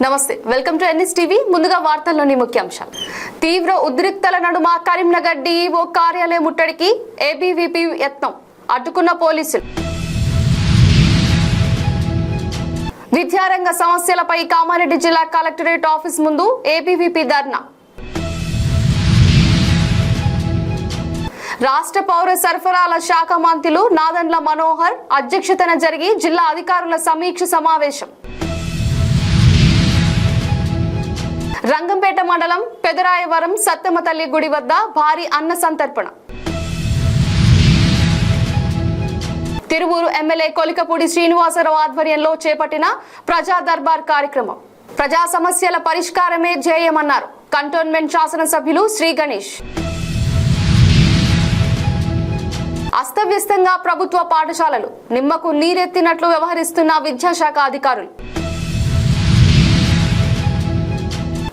నమస్తే, welcome to NS TV. ముందుగా వార్తల్లోని ముఖ్యాంశాలు. తీవ్ర ఉద్రిక్తల నడుమ కరీంనగర్ డీఈఓ కార్యాలయ ముట్టడికి ఏబీవీపీ యత్నం, అడ్డుకున్న పోలీసులు. విద్యారంగ సమస్యలపై కామారెడ్డి జిల్లా కలెక్టరేట్ ఆఫీస్ ముందు ఏబీవీపీ ధర్నా. రాష్ట్ర పౌర సరఫరాల శాఖ మంత్రులు నాదెండ్ల మనోహర్ అధ్యక్షతన జరిగి జిల్లా అధికారుల సమీక్ష సమావేశం. రంగంపేట మండలం పెదరాయవరం సత్తమ్మ తల్లి గుడి వద్ద భారీ అన్న సంతర్పణ. తిరువూరు ఎమ్మెల్యే కొలికపూడి శ్రీనివాసరావు ఆధ్వర్యంలో చేపట్టిన ప్రజా దర్బార్ కార్యక్రమం. ప్రజా సమస్యల పరిష్కారమే ధ్యేయమన్నారు కంటోన్మెంట్ శాసనసభ్యులు శ్రీ గణేష్. అస్తవ్యస్తంగా ప్రభుత్వ పాఠశాలలు, నిమ్మకు నీరెత్తినట్లు వ్యవహరిస్తున్న విద్యాశాఖ అధికారులు.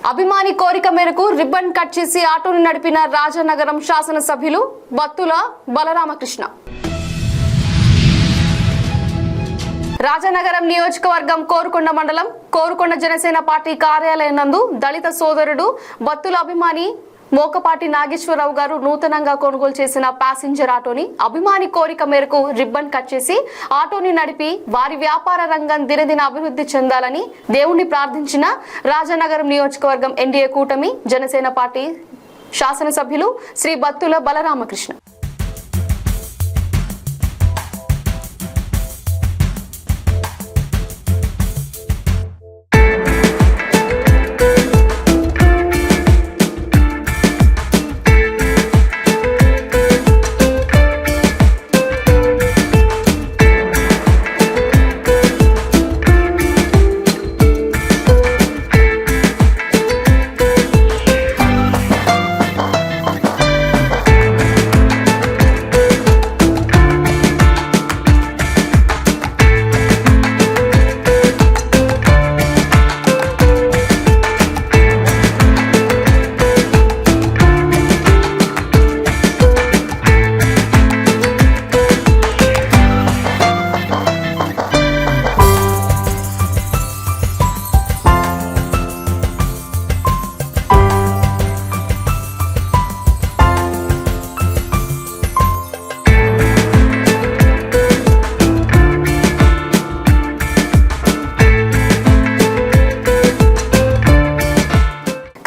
అభిమాని కోరిక మేరకు రిబ్బన్ కట్ చేసి ఆటోను నడిపిన రాజనగరం శాసనసభ్యులు బత్తుల బలరామకృష్ణ. రాజనగరం నియోజకవర్గం కోరుకొండ మండలం కోరుకొండ జనసేన పార్టీ కార్యాలయం నందు దళిత సోదరుడు బత్తుల అభిమాని మోకపాటి నాగేశ్వరరావు గారు నూతనంగా కొనుగోలు చేసిన ప్యాసింజర్ ఆటోని అభిమాని కోరిక మేరకు రిబ్బన్ కట్ చేసి ఆటోని నడిపి వారి వ్యాపార రంగం దినదిన అభివృద్ధి చెందాలని దేవుణ్ణి ప్రార్థించిన రాజనగరం నియోజకవర్గం ఎన్డీఏ కూటమి జనసేన పార్టీ శాసనసభ్యులు శ్రీ బత్తుల బలరామకృష్ణ.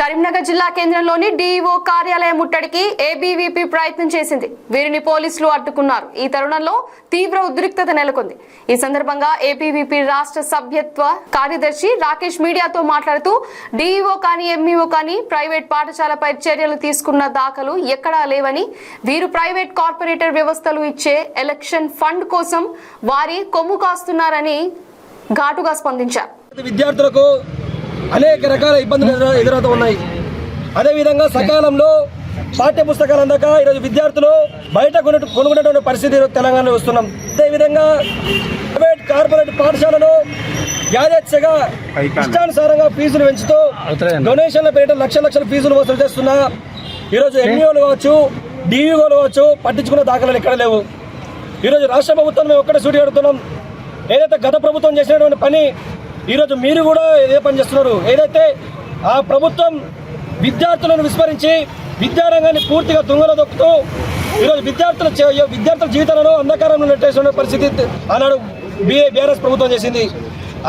కరీంనగర్ జిల్లా కేంద్రంలోని డీఈఓ కార్యాలయ ముట్టడికి ఏబీవీపీ ప్రయత్నం చేసింది. వీరిని పోలీసులు అడ్డుకున్నారు. ఈ తరుణంలో తీవ్ర ఉద్రిక్తత నెలకొంది. ఈ సందర్భంగా ఏబీవీపీ రాష్ట్ర సభ్యత్వ కార్యదర్శి రాకేష్ మీడియాతో మాట్లాడుతూ డీఈఓ కానీ ఎంఈఓ కానీ ప్రైవేట్ పాఠశాలపై చర్యలు తీసుకున్న దాఖలు ఎక్కడా లేవని, వీరు ప్రైవేట్ కార్పొరేటర్ వ్యవస్థలు ఇచ్చే ఎలక్షన్ ఫండ్ కోసం వారి కొమ్ము కాస్తున్నారని ఘాటుగా స్పందించారు. విద్యార్థులకు అనేక రకాల ఇబ్బందులు ఎదురవుతూ ఉన్నాయి. అదేవిధంగా సకాలంలో పాఠ్య పుస్తకాలు అందక ఈరోజు విద్యార్థులు బయట కొనుక్కునేటువంటి పరిస్థితి తెలంగాణలో వస్తున్నాం. అదేవిధంగా ప్రైవేట్ కార్పొరేట్ పాఠశాలలో యాదృచ్ఛగా ఇష్టానుసారంగా ఫీజులు పెంచుతూ డొనేషన్ల పేరిట లక్షల ఫీజులు వసూలు చేస్తున్నా ఈరోజు ఎంఈఓలు కావచ్చు, డీఈఓలు కావచ్చు పట్టించుకున్న దాఖలాలు ఎక్కడ లేవు. ఈరోజు రాష్ట్ర ప్రభుత్వం మేము ఒక్కటే సూటి అడుగుతున్నాం. ఏదైతే గత ప్రభుత్వం చేసినటువంటి పని ఈరోజు మీరు కూడా ఇదే పని చేస్తున్నారు. ఏదైతే ఆ ప్రభుత్వం విద్యార్థులను విస్మరించి విద్యారంగాన్ని పూర్తిగా తుంగలో దొక్కుతూ ఈరోజు విద్యార్థుల జీవితాలను అంధకారంలో నెట్టేసిన పరిస్థితి ఆనాడు బీఆర్ఎస్ ప్రభుత్వం చేసింది.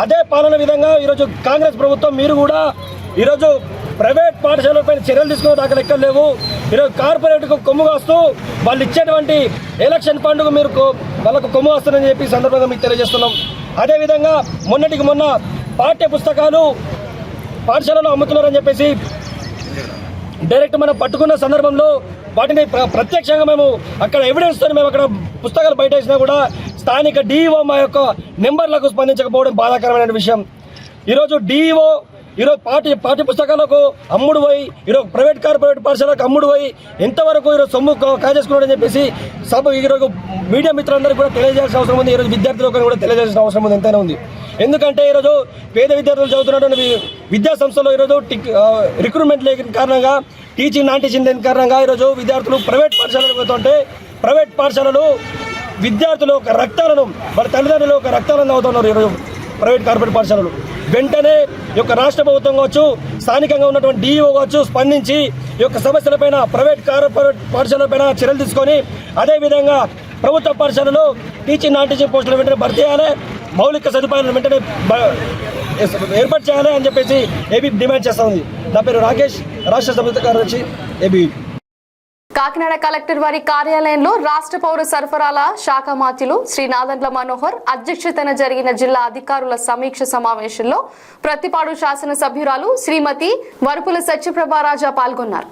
అదే పాలన విధంగా ఈరోజు కాంగ్రెస్ ప్రభుత్వం మీరు కూడా ఈరోజు ప్రైవేట్ పాఠశాలపై చర్యలు తీసుకునే దాకా ఎక్కడ లేవు. ఈరోజు కార్పొరేట్కు కొమ్ము కాస్తూ వాళ్ళు ఇచ్చేటువంటి ఎలక్షన్ ఫండ్కు మీరు వాళ్ళకు కొమ్ము వస్తారని చెప్పి సందర్భంగా మీకు తెలియజేస్తున్నాం. అదేవిధంగా మొన్నటికి మొన్న పాఠ్య పుస్తకాలు పాఠశాలలో అమ్ముతున్నారని చెప్పేసి డైరెక్ట్ మనం పట్టుకున్న సందర్భంలో వాటిని ప్రత్యక్షంగా మేము అక్కడ ఎవిడెన్స్తో మేము అక్కడ పుస్తకాలు బయట వేసినా కూడా స్థానిక డీఈఓ మా యొక్క నెంబర్లకు స్పందించకపోవడం బాధాకరమైన విషయం. ఈరోజు డీఈఓ ఈరోజు పాఠ్య పుస్తకాలకు అమ్ముడు పోయి ఈరోజు ప్రైవేట్ కార్పొరేట్ పాఠశాలకు అమ్ముడు పోయి ఎంతవరకు ఈరోజు సొమ్ము కాజేసుకున్నాడని చెప్పేసి ఈరోజు మీడియా మిత్రులందరికీ కూడా తెలియజేయాల్సిన అవసరం ఉంది. ఈరోజు విద్యార్థులకు కూడా తెలియజేయాల్సిన అవసరం ఉంది, ఎంతైనా ఉంది. ఎందుకంటే ఈరోజు పేద విద్యార్థులు చదువుతున్నటువంటి విద్యా సంస్థలో ఈరోజు రిక్రూట్మెంట్ లేని కారణంగా, టీచింగ్ నాన్ టీచింగ్ లేని కారణంగా ఈరోజు విద్యార్థులు ప్రైవేట్ పాఠశాలకు పోతుంటే ప్రైవేట్ పాఠశాలలు విద్యార్థులు ఒక రక్తాలను వాళ్ళ తల్లిదండ్రులు ఒక రక్తాలను అవుతున్నారు ఈరోజు ప్రైవేట్ కార్పొరేట్ పాఠశాలలు. వెంటనే ఈ యొక్క రాష్ట్ర ప్రభుత్వం కావచ్చు, స్థానికంగా ఉన్నటువంటి డిఈఓ కావచ్చు స్పందించి ఈ యొక్క సమస్యలపైన ప్రైవేట్ కార్పొరేట్ పాఠశాలపైన చర్యలు తీసుకొని అదేవిధంగా ప్రభుత్వ పాఠశాలలో టీచింగ్ నాన్ టీచింగ్ పోస్టులు వెంటనే భర్తీ చేయాలి, మౌలిక సదుపాయాలను వెంటనే ఏర్పాటు చేయాలి అని చెప్పేసి ఏబీ డిమాండ్ చేస్తూ ఉంది. నా పేరు రాకేష్, రాష్ట్ర సంయుక్త కార్యదర్శి ఏబీ. కాకినాడ కలెక్టర్ వారి కార్యాలయంలో రాష్ట్ర పౌర సరఫరాల శాఖ మంత్రులు శ్రీ నాదెండ్ల మనోహర్ అధ్యక్షతన జరిగిన జిల్లా అధికారుల సమీక్ష సమావేశంలో ప్రతిపాడు శాసనసభ్యురాలు శ్రీమతి వరుపుల సత్యప్రభారాజా పాల్గొన్నారు.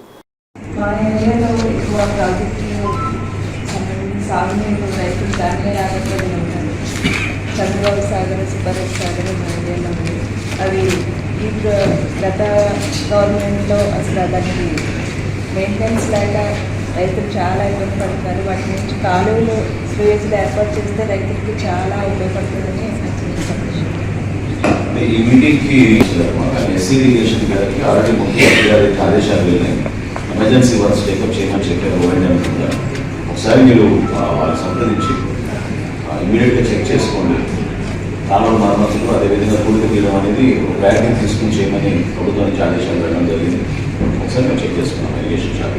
చంద్రబాబు సాగర్, సుబ్బారెడ్డి సాగర్, అవి ఈ గత గవర్నమెంట్లో అసలు దానికి మెయింటెనెన్స్ లేక రైతులు చాలా ఇబ్బంది పడుతున్నారు. వాటి నుంచి కాలువలు స్టోరేజ్లు ఏర్పాటు చేస్తే రైతులకి చాలా ఉపయోగపడుతుందని ఈ మీటింగ్కి ఎస్సీ ఇరిగేషన్ గారికి ఆల్రెడీ ముఖ్యమంత్రి గారికి ఆదేశాలు వెళ్ళాయి. ఎమర్జెన్సీ వర్క్స్ టేకప్ చేయమని చెప్పారు ఓఎండ్ అనుకుంటారు. ఒకసారి మీరు వాళ్ళని సంప్రదించి ఇమీడియట్గా చెక్ చేసుకోండి. కాలువ మరమ్మతులు అదేవిధంగా పూడిక తీయడం అనేది ప్రయారిటీ తీసుకుని చేయమని ప్రభుత్వం నుంచి ఆదేశాలు వెళ్ళడం జరిగింది. ఒకసారి మేము చెక్ చేసుకున్నాం ఇరిగేషన్ శాఖ.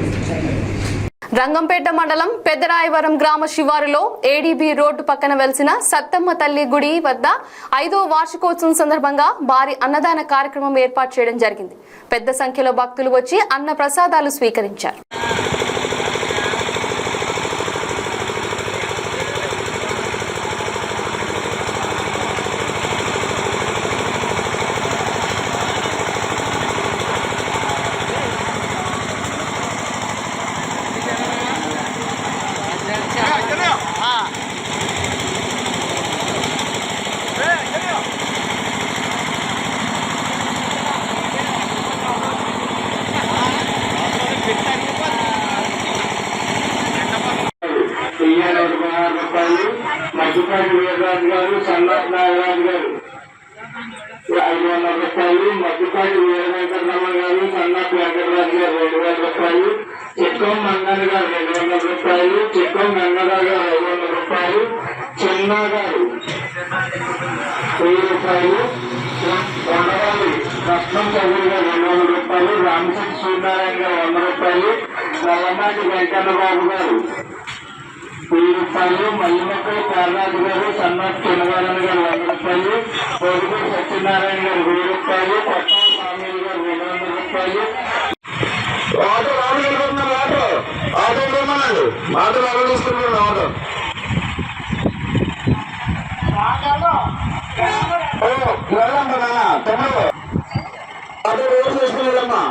రంగంపేట మండలం పెద్దరాయవరం గ్రామ శివారులో ఏడీబీ రోడ్డు పక్కన వెలిసిన సత్తమ్మ తల్లి గుడి వద్ద 5వ వార్షికోత్సవం సందర్భంగా భారీ అన్నదాన కార్యక్రమం ఏర్పాటు చేయడం జరిగింది. పెద్ద సంఖ్యలో భక్తులు వచ్చి అన్న ప్రసాదాలు స్వీకరించారు. మధ్యపాటి వీరరాజు గారు, సన్నాథ్ నాగరాజు గారు 500 రూపాయలు, మధ్యపాటి వీరవేంకటరమ్మ గారు, సన్నాథ్ వెంకటరాజు గారు 2000 రూపాయలు, చిక్కం మంగళ గారు 200 రూపాయలు, చిక్కం గంగారావు గారు 500 రూపాయలు, చిన్న గారు 1000 రూపాయలు, కొండవాలి రత్నం చౌదరి గారు 200 రూపాయలు, రామచంద్ర సూర్యనారాయణ గారు 100 రూపాయలు, నల్లమాటి వెంకన్న బాబు గారు 1000 రూపాయలు, మల్లిమక్కల పాలరాజు గారు, సన్నాథ్ చిన్నవారణ గారు 100 రూపాయలు, కోడిపూడి సత్యనారాయణ గారు 1000 రూపాయలు, కొత్త స్వామి గారు 200 రూపాయలు. ఆటో రాడు వెళ్ళిపోతున్నారు. ఆటో ఇవ్వమన్నాడు. ఆటో రాడు తీసుకున్నాడు. వెళ్ళమ్మా నాన్న తమ్ముడు ఆటో రోజు తీసుకున్నాడమ్మా.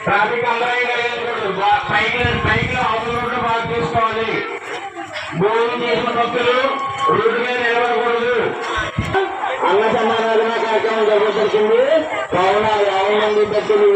ట్రాఫిక్ అంతరాయం కలిగించకూడదు. బైక్ లో అవతల రోడ్డు బాగా చూసుకోవాలి. భోజనం చేసిన భక్తులు రోడ్డు మీద నిలబడకూడదు. అన్న సమారాధన కార్యక్రమం జరుగుతుంది కావున 50 మంది భక్తులు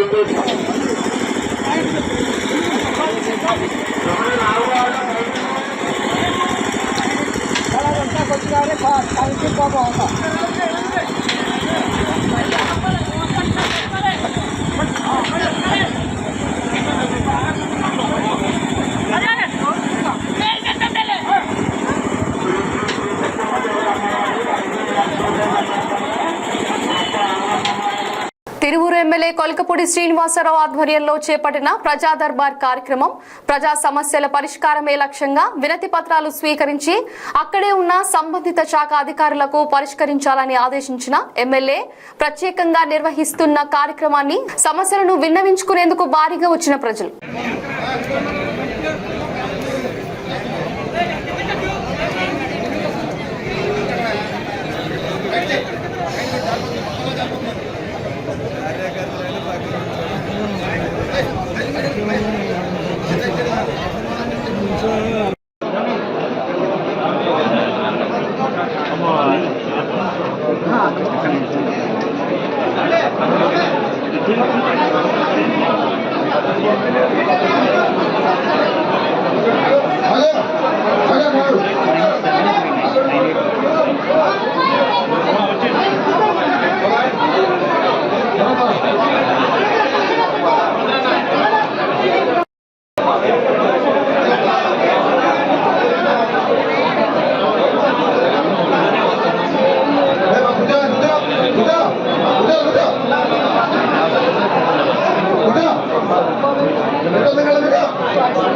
తిరువూరు ఎమ్మెల్యే కొలకపూడి శ్రీనివాసరావు ఆధ్వర్యంలో చేపట్టిన ప్రజా దర్బార్ కార్యక్రమం ప్రజా సమస్యల పరిష్కారమే లక్ష్యంగా వినతి పత్రాలు స్వీకరించి అక్కడే ఉన్న సంబంధిత శాఖ అధికారులకు పరిష్కరించాలని ఆదేశించిన ఎమ్మెల్యే ప్రత్యేకంగా నిర్వహిస్తున్న కార్యక్రమాన్ని సమస్యలను విన్నవించుకునేందుకు భారీగా వచ్చిన ప్రజలు డిపార్ట్మెంట్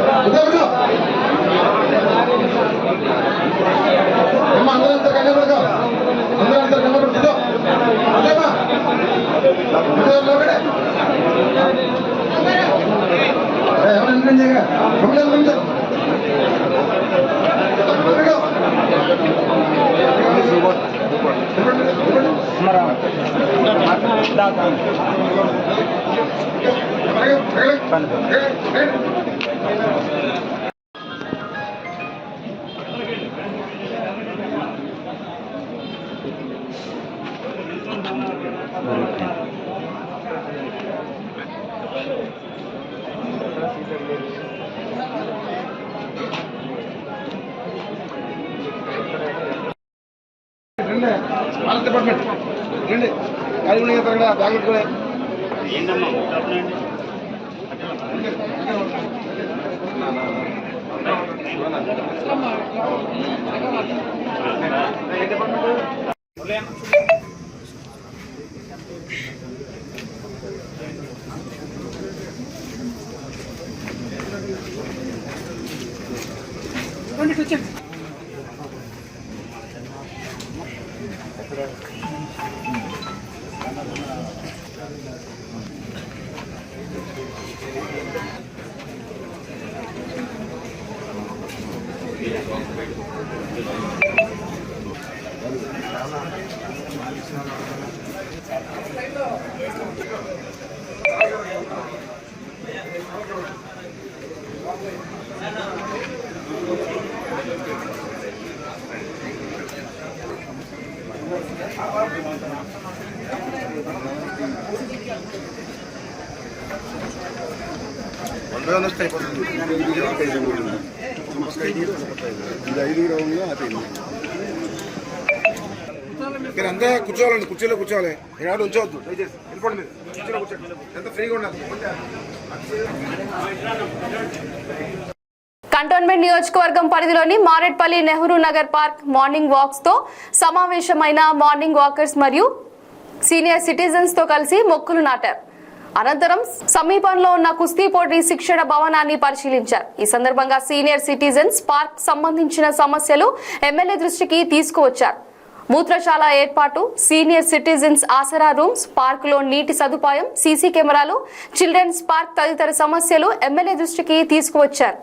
రండి బ్యాగ్ పెట్టుకునే ఇక్కడ అంతా కూర్చోవాలండి, కుర్చీలో కూర్చోవాలి. ఏనాడు ఉంచవద్దు, దయచేసి వెళ్ళిపోండి. మీరు కుర్చీలో కూర్చోండి, ఎంత ఫ్రీగా ఉండాలి. కంటోన్మెంట్ నియోజకవర్గం పరిధిలోని Marredpally Nehru Nagar park morning wax తో సమావేశమైన మార్నింగ్ వాకర్స్ మరియు సీనియర్ సిటిజన్స్ తో కలిసి మొక్కలు నాటారు. అనంతరం సమీపంలో ఉన్న కుస్తీ పోటీ శిక్షణ భవనాన్ని పరిశీలించారు. ఈ సందర్భంగా సీనియర్ సిటిజన్స్ పార్క్ సంబంధించిన సమస్యలు ఎమ్మెల్యే దృష్టికి తీసుకువచ్చారు. మూత్రశాల ఏర్పాటు, సీనియర్ సిటిజన్స్ ఆసరా రూమ్స్, పార్కులో నీటి సదుపాయం, సీసీ కెమెరాలు, చిల్డ్రన్స్ పార్క్ తదితర సమస్యలు ఎమ్మెల్యే దృష్టికి తీసుకువచ్చారు.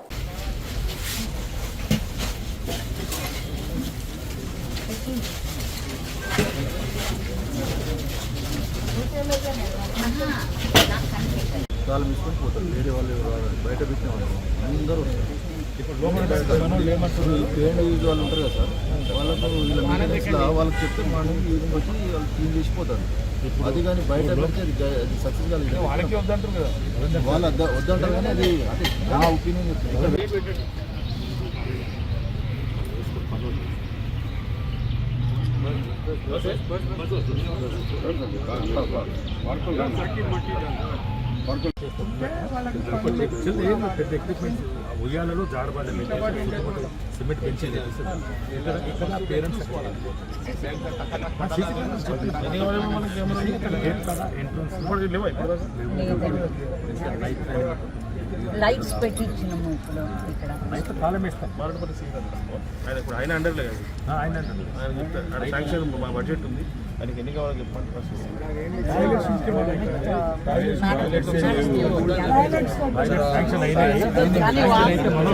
చాలా మిస్కొని పోతారు, వేరే వాళ్ళు బయట పెట్టిన వాళ్ళు అందరూ వస్తారు. ఇప్పుడు వాళ్ళు ఉంటారు కదా సార్, వాళ్ళకి చెప్తే మార్నింగ్ ఈవినింగ్ వచ్చి వాళ్ళు క్లీన్ చేసిపోతారు. అది కానీ బయట పెడితే అది సక్సెస్ కాలేదు. వాళ్ళకి వద్దంటారు కదా, వాళ్ళు వద్దంటారు కానీ అది అంటే నా ఒపీనియన్ చెప్తాను. పెద్ద ఎక్విప్మెంట్స్ ఉయ్యాలలో జాడబాడ సిమెంట్ పెంచి ఇక్కడ పేరెంట్స్ లైట్స్ పెట్టించినాము. ఇప్పుడు ఇక్కడ అయితే తాళం వేస్తాం. మారడపల్లి సీన్ ఆయన ఇప్పుడు ఆయన అండర్లే కదా, ఆయన చెప్తారు. ఆయన శాంక్షన్ మా బడ్జెట్ ఉంది, ఆయనకి ఎన్ని కావాలో చెప్పండి. శాంక్షన్ అయితే మనం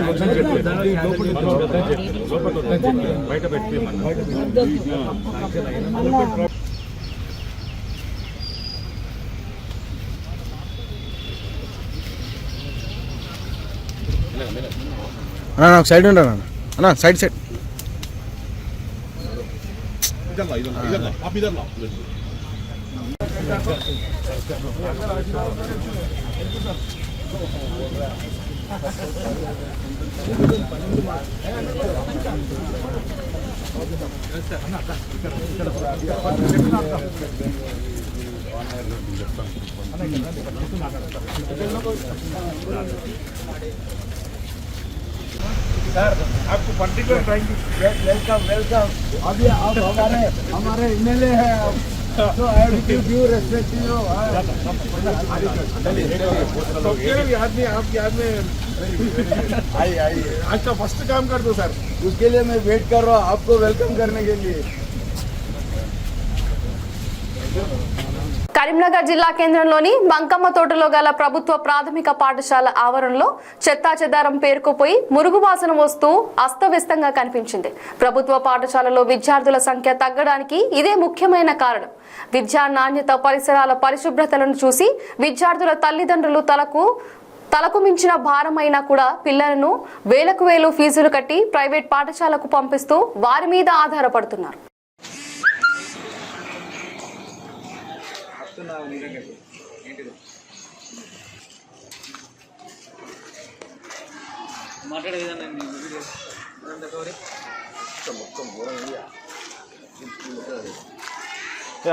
బయట పెట్టి నాకు సైడ్ ఉండరా అన్న, సైడ్ సైడ్ सर आपको particular thank you, welcome welcome. अभी आप हमारे एमएलए हैं, तो I will give you respect. आदमी आपकी याद में अच्छा फर्स्ट काम कर दो सर, उसके लिए मैं वेट कर रहा हूँ आपको वेलकम करने के लिए. కరీంనగర్ జిల్లా కేంద్రంలోని బంకమ్మ తోటలో గల ప్రభుత్వ ప్రాథమిక పాఠశాల ఆవరణలో చెత్తా చెదారం పేరుకుపోయి మురుగు వాసన వస్తూ అస్తవ్యస్తంగా కనిపించింది. ప్రభుత్వ పాఠశాలలో విద్యార్థుల సంఖ్య తగ్గడానికి ఇదే ముఖ్యమైన కారణం. విద్యా నాణ్యత, పరిసరాల పరిశుభ్రతలను చూసి విద్యార్థుల తల్లిదండ్రులు తలకు మించిన భారమైనా కూడా పిల్లలను వేలకు వేలు ఫీజులు కట్టి ప్రైవేట్ పాఠశాలకు పంపిస్తూ వారి మీద ఆధారపడుతున్నారు.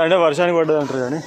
అంటే వర్షానికి పడ్డది అంటారు కానీ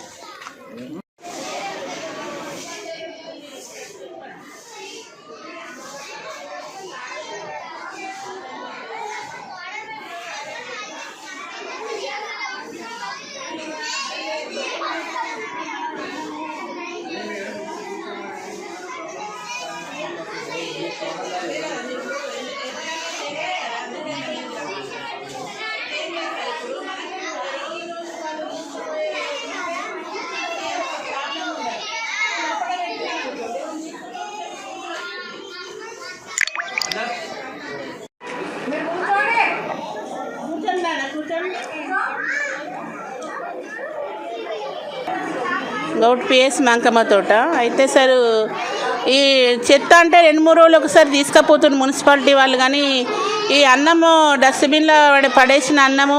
గౌట్ పిఎస్ బంకమ్మ తోట అయితే సార్ ఈ చెత్త అంటే 2-3 రోజులు ఒకసారి తీసుకుపోతుంది మున్సిపాలిటీ వాళ్ళు. కానీ ఈ అన్నము డస్ట్బిన్లో పడేసిన అన్నము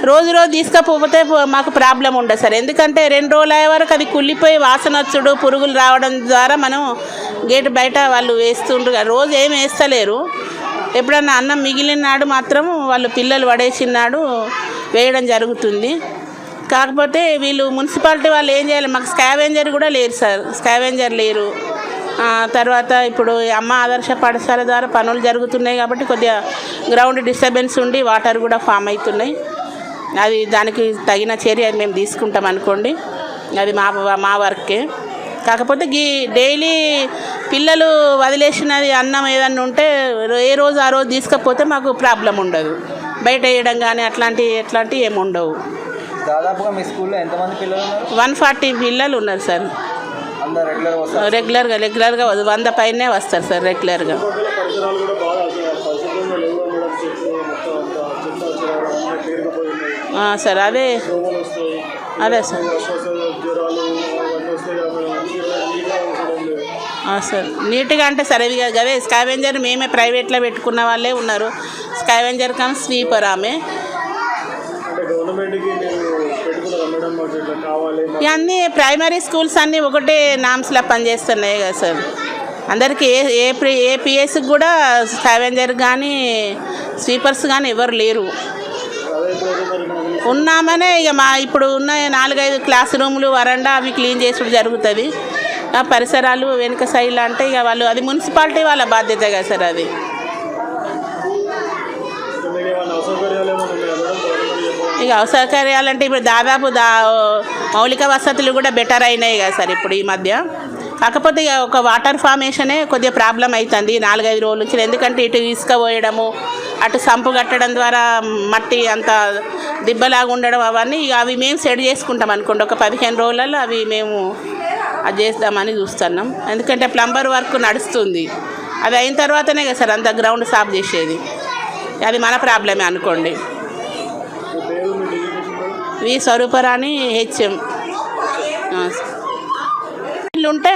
రోజు తీసుకపోతే మాకు ప్రాబ్లం ఉండదు సార్. ఎందుకంటే 2 రోజులు అయ్యే వరకు అది కుళ్ళిపోయి వాసన వచ్చుడు, పురుగులు రావడం ద్వారా మనం గేటు బయట వాళ్ళు వేస్తుండ్రు. రోజు ఏమి వేస్తలేరు. ఎప్పుడన్నా అన్నం మిగిలిన నాడు మాత్రం వాళ్ళు పిల్లలు పడేసినాడు వేయడం జరుగుతుంది. కాకపోతే వీళ్ళు మున్సిపాలిటీ వాళ్ళు ఏం చేయాలి, మాకు స్కావెంజర్ కూడా లేరు సార్, స్కావెంజర్ లేరు. తర్వాత ఇప్పుడు అమ్మ ఆదర్శ పాఠశాల ద్వారా పనులు జరుగుతున్నాయి కాబట్టి కొద్దిగా గ్రౌండ్ డిస్టర్బెన్స్ ఉండి వాటర్ కూడా ఫామ్ అవుతున్నాయి. అది దానికి తగిన చర్య మేము తీసుకుంటాం అనుకోండి, అది మా వర్కే. కాకపోతే డైలీ పిల్లలు వదిలేసినది అన్నం ఏదన్నా ఉంటే ఏ రోజు ఆ రోజు తీసుకపోతే మాకు ప్రాబ్లం ఉండదు. బయట వేయడం కానీ ఎట్లాంటివి ఏమి ఉండవు. దాదాపుగా మీ స్కూల్లో ఎంతమంది పిల్లలు ఉన్నారు? 140 పిల్లలు ఉన్నారు సార్. రెగ్యులర్గా 100 పైనే వస్తారు సార్ రెగ్యులర్గా. సార్ అదే సార్. సార్ నీట్గా అంటే సార్ ఇవి అదే స్కావెంజర్ మేమే ప్రైవేట్లో పెట్టుకున్న వాళ్ళే ఉన్నారు. స్కావెంజర్ కమ్ స్వీపర్ ఆమె. ఇవన్నీ ప్రైమరీ స్కూల్స్ అన్నీ ఒకటే నామ్స్లా పనిచేస్తున్నాయి కదా సార్. అందరికీ ఏ పిఎస్కి కూడా స్కావెంజర్ కానీ స్వీపర్స్ కానీ ఎవరు లేరు. ఉన్నామనే ఇక ఇప్పుడు ఉన్న 4-5 క్లాస్ రూములు, వరండా అవి క్లీన్ చేసుడు జరుగుతుంది. ఆ పరిసరాలు వెనుక సైడ్లు అంటే ఇక వాళ్ళు అది మున్సిపాలిటీ వాళ్ళ బాధ్యత కదా సార్. అది ఇక అసౌకర్యాలంటే ఇప్పుడు దాదాపు మౌలిక వసతులు కూడా బెటర్ అయినాయి కదా సార్ ఇప్పుడు ఈ మధ్య. కాకపోతే ఇక ఒక వాటర్ ఫార్మేషనే కొద్దిగా ప్రాబ్లం అవుతుంది 4-5 రోజుల నుంచి. ఎందుకంటే ఇటు ఇసుక పోయడము, అటు సంపు కట్టడం ద్వారా మట్టి అంత దిబ్బలాగా ఉండడం, అవన్నీ ఇక అవి మేము సెట్ చేసుకుంటాం అనుకోండి. ఒక 15 రోజులలో అవి మేము అది చేద్దామని చూస్తున్నాం. ఎందుకంటే ప్లంబర్ వర్క్ నడుస్తుంది. అది అయిన తర్వాతనే కదా సార్ అంత గ్రౌండ్ సాఫ్ చేసేది. అది మన ప్రాబ్లమే అనుకోండి. వి స్వరూపరాణి హెచ్ఎం. ఉంటే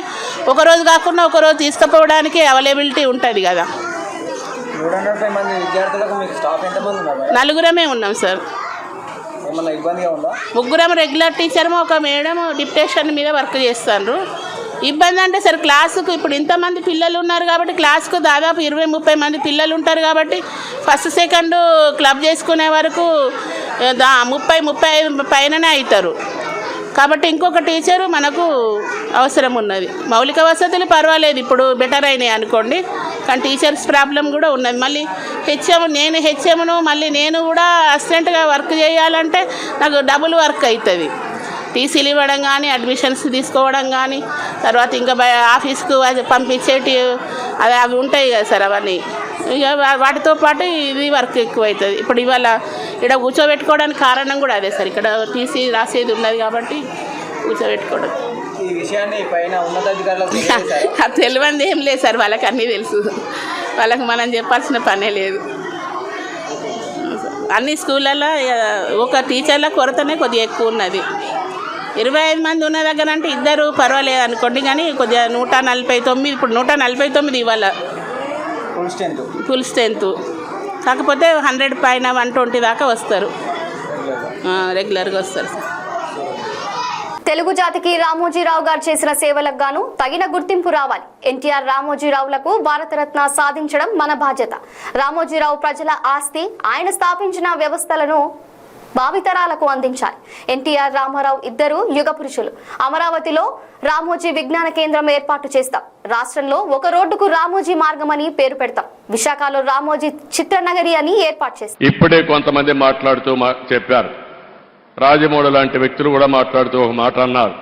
ఒకరోజు కాకుండా ఒకరోజు తీసుకుపోవడానికి అవైలబిలిటీ ఉంటుంది కదా. 305 మంది విద్యార్థులకు మీకు స్టాఫ్ ఎంతమంది ఉన్నారు? 4 ఉన్నాం సార్. ఏమన్నా ఇబ్బందిగా ఉందా? 3 రెగ్యులర్ టీచర్, ఒక మేడం డిప్యుటేషన్ మీద వర్క్ చేస్తారు. ఇబ్బంది అంటే సార్ క్లాసుకు ఇప్పుడు ఇంతమంది పిల్లలు ఉన్నారు కాబట్టి క్లాసుకు దాదాపు 20-30 మంది పిల్లలు ఉంటారు కాబట్టి ఫస్ట్ సెకండ్ క్లబ్ చేసుకునే వరకు 30-35 పైననే అవుతారు. కాబట్టి ఇంకొక టీచరు మనకు అవసరం ఉన్నది. మౌలిక వసతులు పర్వాలేదు ఇప్పుడు బెటర్ అయినాయి అనుకోండి, కానీ టీచర్స్ ప్రాబ్లం కూడా ఉన్నది. మళ్ళీ నేను హెచ్ఎంను మళ్ళీ నేను కూడా అసిస్టెంట్గా వర్క్ చేయాలంటే నాకు డబుల్ వర్క్ అవుతుంది. టీసీలు ఇవ్వడం కానీ అడ్మిషన్స్ తీసుకోవడం కానీ తర్వాత ఇంకా ఆఫీస్కు పంపించేటి అవి ఉంటాయి కదా సార్ అవన్నీ ఇక వాటితో పాటు ఇది వర్క్ ఎక్కువ అవుతుంది. ఇప్పుడు ఇవాళ ఇక్కడ కూర్చోబెట్టుకోవడానికి కారణం కూడా అదే సార్, ఇక్కడ టీసీ రాసేది ఉన్నది కాబట్టి కూర్చోబెట్టుకోవడం. ఈ విషయాన్ని పైన ఉన్నతాధికారులకు అది తెలియంది ఏం లేదు సార్, వాళ్ళకి అన్నీ తెలుసు, వాళ్ళకి మనం చెప్పాల్సిన పనే లేదు. అన్ని స్కూళ్ళల్లో ఒక టీచర్ల కొరతనే కొద్దిగా ఎక్కువ ఉన్నది. 25 మంది ఉన్న దగ్గర అంటే ఇద్దరు పర్వాలేదు అనుకోండి, కానీ కొద్దిగా 149 ఇప్పుడు 149 ఇవాళ ఫుల్ స్ట్రెంత్. కాకపోతే 100 పైన 120 దాకా వస్తారు, రెగ్యులర్గా వస్తారు సార్. తెలుగు జాతికి రామోజీరావు గారు చేసిన సేవలకు గాను తగిన గుర్తింపు రావాలి. ఎన్టీఆర్ రామోజీరావులకు భారతరత్న సాధించడం మన బాధ్యత. రామోజీరావు ప్రజల ఆస్తి. ఆయన స్థాపించిన వ్యవస్థలను భావితరాలకు అందించాలి. ఎన్టీఆర్ రామారావు ఇద్దరు యుగ పురుషులు. అమరావతిలో రామోజీ విజ్ఞాన కేంద్రం ఏర్పాటు చేస్తాం. రాష్ట్రంలో ఒక రోడ్డుకు రామోజీ మార్గం అని పేరు పెడతాం. విశాఖలో రామోజీ చిత్రనగరి అని ఏర్పాటు చేస్తాం. ఇప్పుడే కొంతమంది మాట్లాడుతూ చెప్పారు, రాజమౌళి లాంటి వ్యక్తులు కూడా మాట్లాడుతూ ఒక మాట అన్నారు,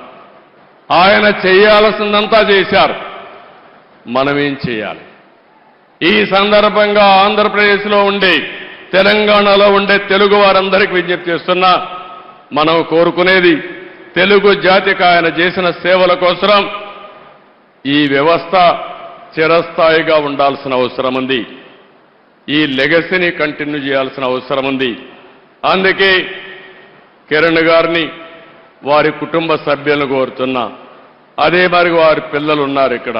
ఆయన చేయాల్సిందంతా చేశారు, మనమేం చేయాలి? ఈ సందర్భంగా ఆంధ్రప్రదేశ్లో ఉండే తెలంగాణలో ఉండే తెలుగు వారందరికీ విజ్ఞప్తి చేస్తున్నా, మనం కోరుకునేది తెలుగు జాతికి ఆయన చేసిన సేవల కోసం ఈ వ్యవస్థ చిరస్థాయిగా ఉండాల్సిన అవసరం ఉంది. ఈ లెగసీని కంటిన్యూ చేయాల్సిన అవసరం ఉంది. అందుకే కిరణ్ గారిని, వారి కుటుంబ సభ్యులను కోరుతున్నా. అదే మరి వారి పిల్లలు ఉన్నారు ఇక్కడ.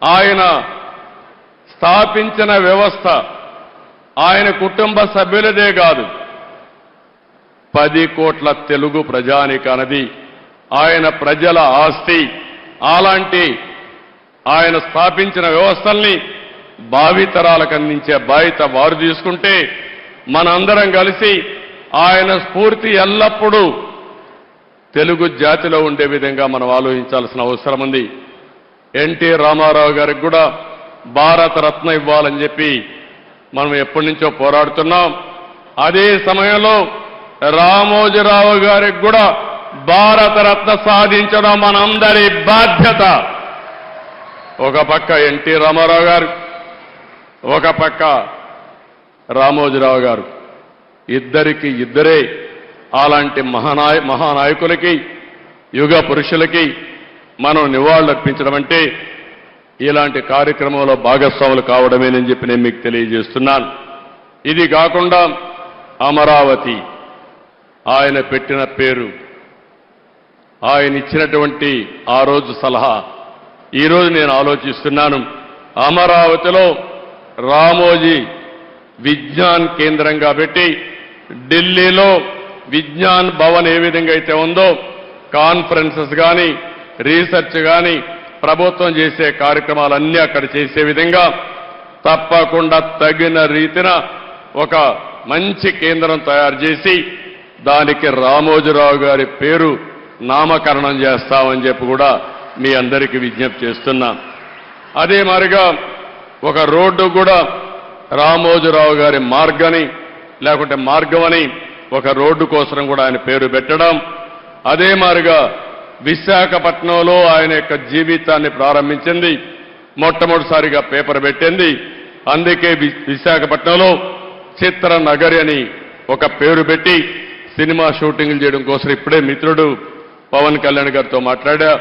ఆయన స్థాపించిన వ్యవస్థ ఆయన కుటుంబ సభ్యులదే కాదు, 10 కోట్ల తెలుగు ప్రజానికన్నది ఆయన ప్రజల ఆస్తి. అలాంటి ఆయన స్థాపించిన వ్యవస్థల్ని భావితరాలకు అందించే బాధ్యత వారు తీసుకుంటే, మనందరం కలిసి ఆయన స్ఫూర్తి ఎల్లప్పుడూ తెలుగు జాతిలో ఉండే విధంగా మనం ఆలోచించాల్సిన అవసరం ఉంది. ఎన్టీ రామారావు గారికి కూడా భారతరత్న ఇవ్వాలని చెప్పి మనం ఎప్పటి నుంచో పోరాడుతున్నాం. అదే సమయంలో రామోజీరావు గారికి కూడా భారతరత్న సాధించడం మనందరి బాధ్యత. ఒక పక్క ఎన్టీ రామారావు గారు, ఒక పక్క రామోజీరావు గారు, ఇద్దరికి ఇద్దరే అలాంటి మహానాయకులకి, యుగ పురుషులకి మనం నివాళులర్పించడం అంటే ఇలాంటి కార్యక్రమంలో భాగస్వాములు కావడమేనని చెప్పి నేను మీకు తెలియజేస్తున్నాను. ఇది కాకుండా అమరావతి ఆయన పెట్టిన పేరు, ఆయన ఇచ్చినటువంటి ఆ రోజు సలహా, ఈరోజు నేను ఆలోచిస్తున్నాను, అమరావతిలో రామోజీ విజ్ఞాన్ కేంద్రంగా పెట్టి ఢిల్లీలో విజ్ఞాన్ భవన్ ఏ విధంగా అయితే ఉందో కాన్ఫరెన్సెస్ కానీ రీసెర్చ్ కానీ ప్రభుత్వం చేసే కార్యక్రమాలన్నీ అక్కడ చేసే విధంగా తప్పకుండా తగిన రీతిన ఒక మంచి కేంద్రం తయారు చేసి దానికి రామోజీరావు గారి పేరు నామకరణం చేస్తామని చెప్పి కూడా మీ అందరికీ విజ్ఞప్తి చేస్తున్నా. అదే మాదిరిగా ఒక రోడ్డు కూడా రామోజీరావు గారి మార్గని లేకుంటే మార్గమని ఒక రోడ్డు కోసం కూడా ఆయన పేరు పెట్టడం. అదే మాదిరిగా విశాఖపట్నంలో ఆయన యొక్క జీవితాన్ని ప్రారంభించింది, మొట్టమొదటిసారిగా పేపర్ పెట్టింది. అందుకే విశాఖపట్నంలో చిత్రనగరి అని ఒక పేరు పెట్టి సినిమా షూటింగ్లు చేయడం కోసం ఇప్పుడే మిత్రుడు పవన్ కళ్యాణ్ గారితో మాట్లాడా.